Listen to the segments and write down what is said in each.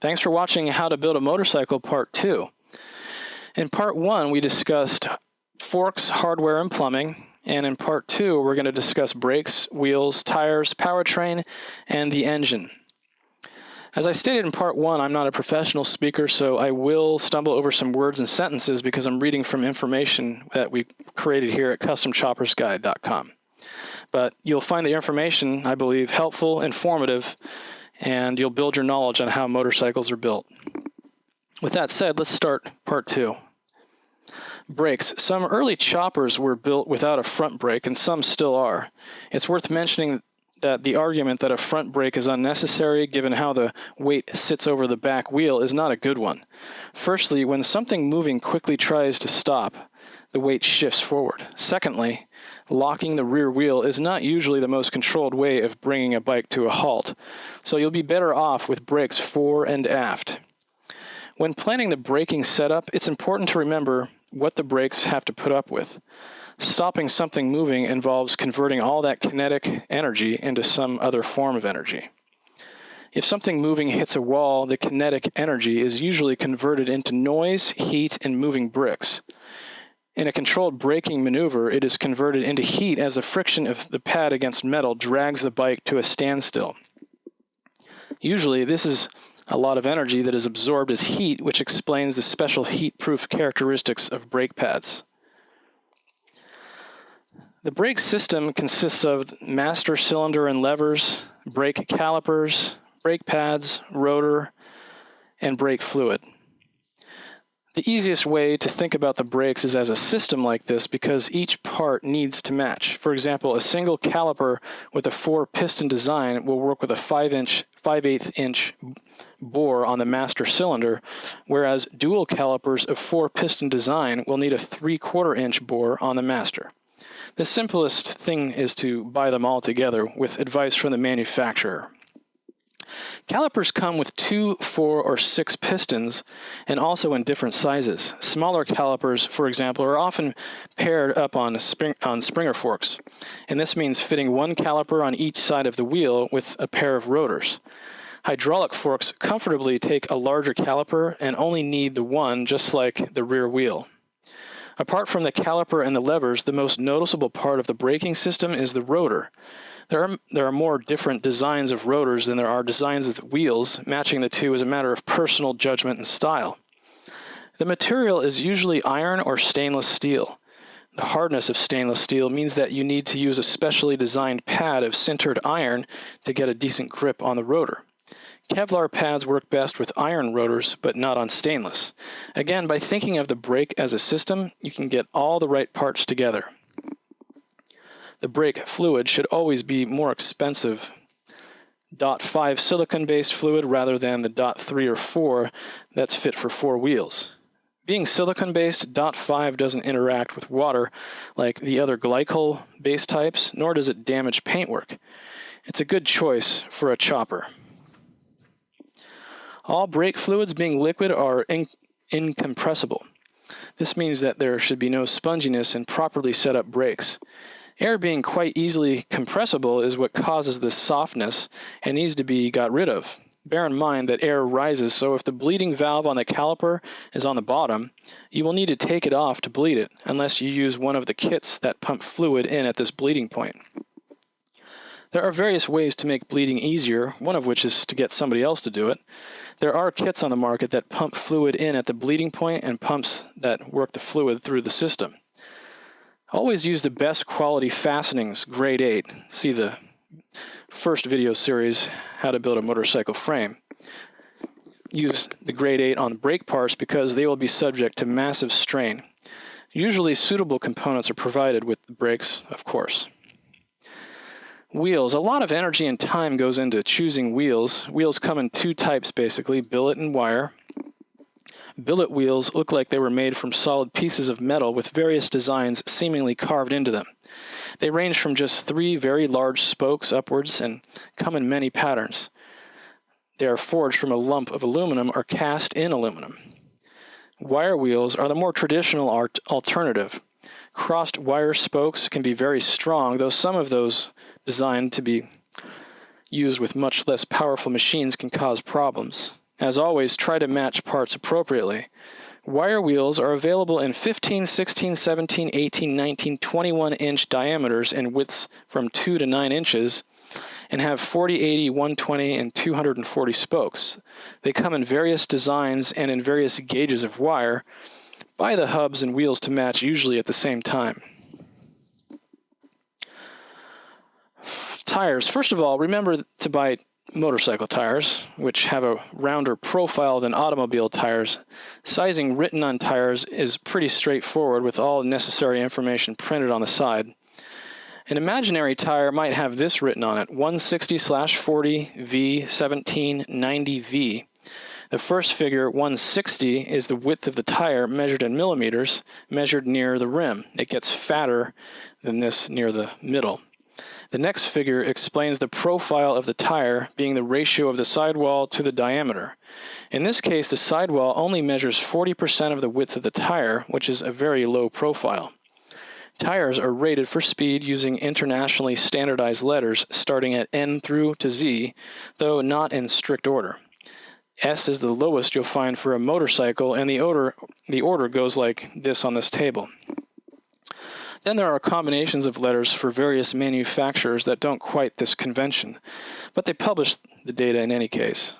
Thanks for watching How to Build a Motorcycle Part 2. In Part 1, we discussed forks, hardware, and plumbing. And in Part 2, we're going to discuss brakes, wheels, tires, powertrain, and the engine. As I stated in Part 1, I'm not a professional speaker, so I will stumble over some words and sentences because I'm reading from information that we created here at CustomChoppersGuide.com. But you'll find the information, I believe, helpful, informative, and you'll build your knowledge on how motorcycles are built. With that said, let's start Part 2. Brakes. Some early choppers were built without a front brake, and some still are. It's worth mentioning that the argument that a front brake is unnecessary given how the weight sits over the back wheel is not a good one. Firstly, when something moving quickly tries to stop, the weight shifts forward. Secondly, locking the rear wheel is not usually the most controlled way of bringing a bike to a halt, so you'll be better off with brakes fore and aft. When planning the braking setup, it's important to remember what the brakes have to put up with. Stopping something moving involves converting all that kinetic energy into some other form of energy. If something moving hits a wall, the kinetic energy is usually converted into noise, heat, and moving bricks. In a controlled braking maneuver, it is converted into heat as the friction of the pad against metal drags the bike to a standstill. Usually, this is a lot of energy that is absorbed as heat, which explains the special heat-proof characteristics of brake pads. The brake system consists of master cylinder and levers, brake calipers, brake pads, rotor, and brake fluid. The easiest way to think about the brakes is as a system like this because each part needs to match. For example, a single caliper with a 4-piston design will work with a 5/8 inch bore on the master cylinder, whereas dual calipers of 4-piston design will need a 3/4 inch bore on the master. The simplest thing is to buy them all together with advice from the manufacturer. Calipers come with 2, 4, or 6 pistons and also in different sizes. Smaller calipers, for example, are often paired up on springer forks, and this means fitting one caliper on each side of the wheel with a pair of rotors. Hydraulic forks comfortably take a larger caliper and only need the one, just like the rear wheel. Apart from the caliper and the levers, the most noticeable part of the braking system is the rotor. There are more different designs of rotors than there are designs of wheels. Matching the two is a matter of personal judgment and style. The material is usually iron or stainless steel. The hardness of stainless steel means that you need to use a specially designed pad of sintered iron to get a decent grip on the rotor. Kevlar pads work best with iron rotors, but not on stainless. Again, by thinking of the brake as a system, you can get all the right parts together. The brake fluid should always be more expensive. .5 silicone-based fluid rather than the .3 or 4 that's fit for 4 wheels. Being silicone-based, .5 doesn't interact with water like the other glycol-based types, nor does it damage paintwork. It's a good choice for a chopper. All brake fluids being liquid are incompressible. This means that there should be no sponginess in properly set up brakes. Air being quite easily compressible is what causes this softness and needs to be got rid of. Bear in mind that air rises, so if the bleeding valve on the caliper is on the bottom, you will need to take it off to bleed it, unless you use one of the kits that pump fluid in at this bleeding point. There are various ways to make bleeding easier, one of which is to get somebody else to do it. There are kits on the market that pump fluid in at the bleeding point and pumps that work the fluid through the system. Always use the best quality fastenings, grade 8. See the first video series, How to Build a Motorcycle Frame. Use the grade 8 on brake parts because they will be subject to massive strain. Usually suitable components are provided with the brakes, of course. Wheels. A lot of energy and time goes into choosing wheels. Wheels come in 2 types basically, billet and wire. Billet wheels look like they were made from solid pieces of metal with various designs seemingly carved into them. They range from just 3 very large spokes upwards and come in many patterns. They are forged from a lump of aluminum or cast in aluminum. Wire wheels are the more traditional alternative. Crossed wire spokes can be very strong, though some of those designed to be used with much less powerful machines can cause problems. As always, try to match parts appropriately. Wire wheels are available in 15, 16, 17, 18, 19, 21-inch diameters and widths from 2 to 9 inches, and have 40, 80, 120, and 240 spokes. They come in various designs and in various gauges of wire. Buy the hubs and wheels to match, usually at the same time. Tires. First of all, remember to buy motorcycle tires, which have a rounder profile than automobile tires. Sizing written on tires is pretty straightforward with all necessary information printed on the side. An imaginary tire might have this written on it: 160/40 V 1790 V. The first figure, 160, is the width of the tire measured in millimeters, measured near the rim. It gets fatter than this near the middle. The next figure explains the profile of the tire being the ratio of the sidewall to the diameter. In this case, the sidewall only measures 40% of the width of the tire, which is a very low profile. Tires are rated for speed using internationally standardized letters starting at N through to Z, though not in strict order. S is the lowest you'll find for a motorcycle, and the order goes like this on this table. Then there are combinations of letters for various manufacturers that don't quite this convention, but they publish the data in any case.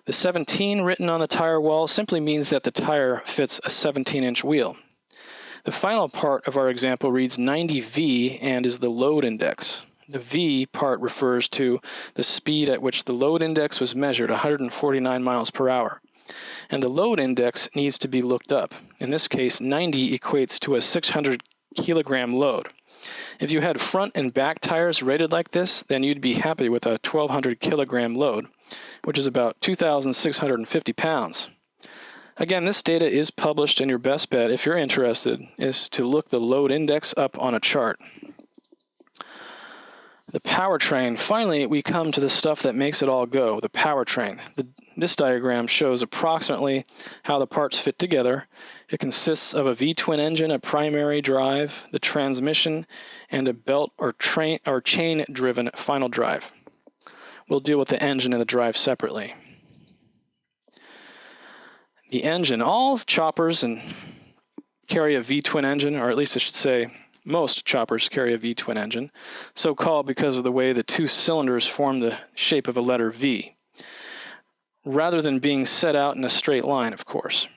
The 17 written on the tire wall simply means that the tire fits a 17-inch wheel. The final part of our example reads 90V and is the load index. The V part refers to the speed at which the load index was measured, 149 miles per hour. And the load index needs to be looked up. In this case, 90 equates to a 600 kilogram load. If you had front and back tires rated like this, then you'd be happy with a 1,200 kilogram load, which is about 2,650 pounds. Again, this data is published, and your best bet, if you're interested, is to look the load index up on a chart. The powertrain. Finally, we come to the stuff that makes it all go, the powertrain. This diagram shows approximately how the parts fit together. It consists of a V-twin engine, a primary drive, the transmission, and a belt or chain-driven final drive. We'll deal with the engine and the drive separately. The engine. All choppers carry a V-twin engine, or at least I should say most choppers carry a V-twin engine, so called because of the way the two cylinders form the shape of a letter V, rather than being set out in a straight line, of course.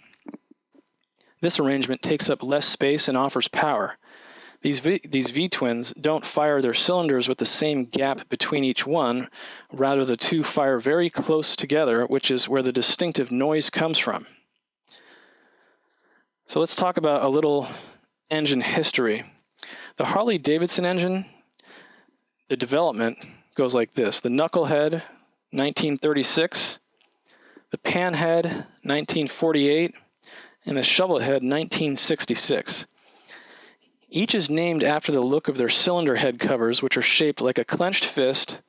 This arrangement takes up less space and offers power. These V-twins don't fire their cylinders with the same gap between each one. Rather, the two fire very close together, which is where the distinctive noise comes from. So let's talk about a little engine history. The Harley-Davidson engine, the development goes like this. The knucklehead, 1936. The panhead, 1948. And the shovelhead, 1966. Each is named after the look of their cylinder head covers, which are shaped like a clenched fist,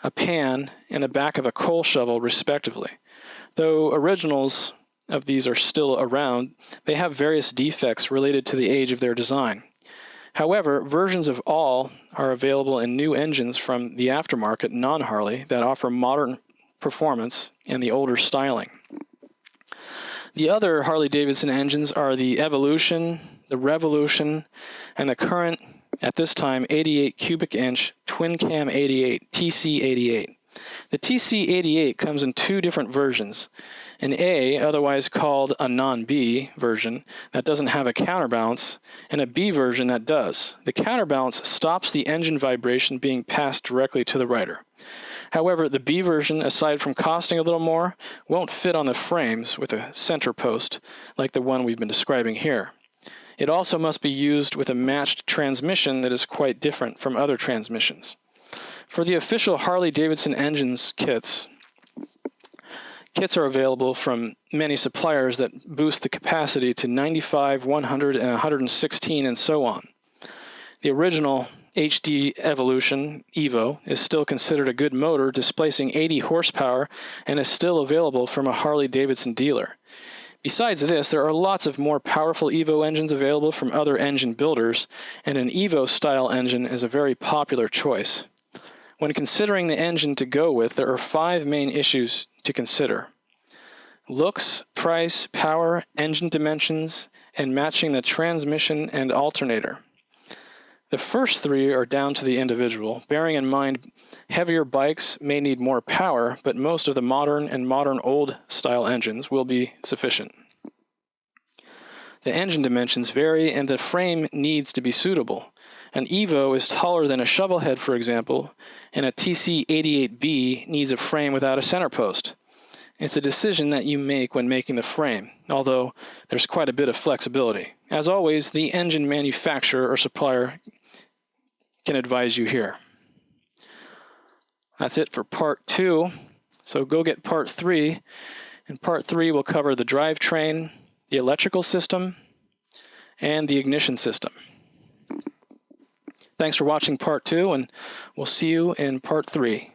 a pan, and the back of a coal shovel, respectively. Though originals of these are still around, they have various defects related to the age of their design. However, versions of all are available in new engines from the aftermarket, non-Harley, that offer modern performance and the older styling. The other Harley-Davidson engines are the Evolution, the Revolution, and the current, at this time, 88 cubic inch twin cam 88, TC88. The TC88 comes in two different versions. An A, otherwise called a non-B version, that doesn't have a counterbalance, and a B version that does. The counterbalance stops the engine vibration being passed directly to the rider. However, the B version, aside from costing a little more, won't fit on the frames with a center post like the one we've been describing here. It also must be used with a matched transmission that is quite different from other transmissions. For the official Harley-Davidson engines kits are available from many suppliers that boost the capacity to 95, 100, and 116, and so on. The original HD Evolution Evo is still considered a good motor, displacing 80 horsepower, and is still available from a Harley-Davidson dealer. Besides this, there are lots of more powerful Evo engines available from other engine builders, and an Evo-style engine is a very popular choice. When considering the engine to go with, there are 5 main issues to consider. looks, price, power, engine dimensions, and matching the transmission and alternator. The first three are down to the individual, bearing in mind heavier bikes may need more power, but most of the modern and modern old style engines will be sufficient. The engine dimensions vary and the frame needs to be suitable. An Evo is taller than a shovelhead, for example, and a TC88B needs a frame without a center post. It's a decision that you make when making the frame, although there's quite a bit of flexibility. As always, the engine manufacturer or supplier can advise you here. That's it for part 2. So go get part 3. In part 3, we'll cover the drivetrain, the electrical system, and the ignition system. Thanks for watching part 2, and we'll see you in part 3.